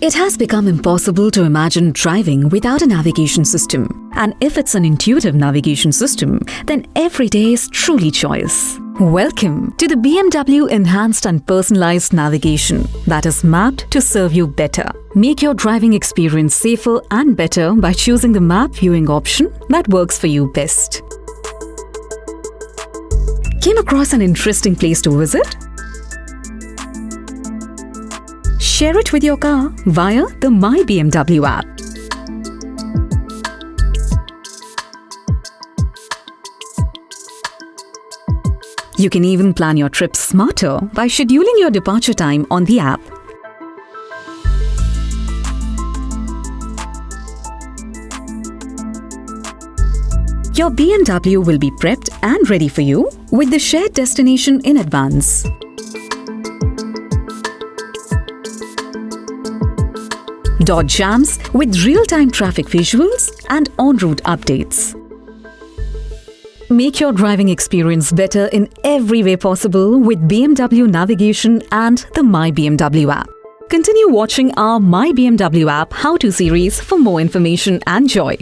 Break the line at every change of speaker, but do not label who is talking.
It has become impossible to imagine driving without a navigation system. And if it's an intuitive navigation system, then every day is truly joyous. Welcome to the BMW Enhanced and Personalized Navigation that is mapped to serve you better. Make your driving experience safer and better by choosing the map viewing option that works for you best. Came across an interesting place to visit? Share it with your car via the MyBMW app. You can even plan your trips smarter by scheduling your departure time on the app. Your BMW will be prepped and ready for you with the shared destination in advance. Dodge jams with real-time traffic visuals and en-route updates. Make your driving experience better in every way possible with BMW navigation and the MyBMW app. Continue watching our MyBMW app how-to series for more information and joy.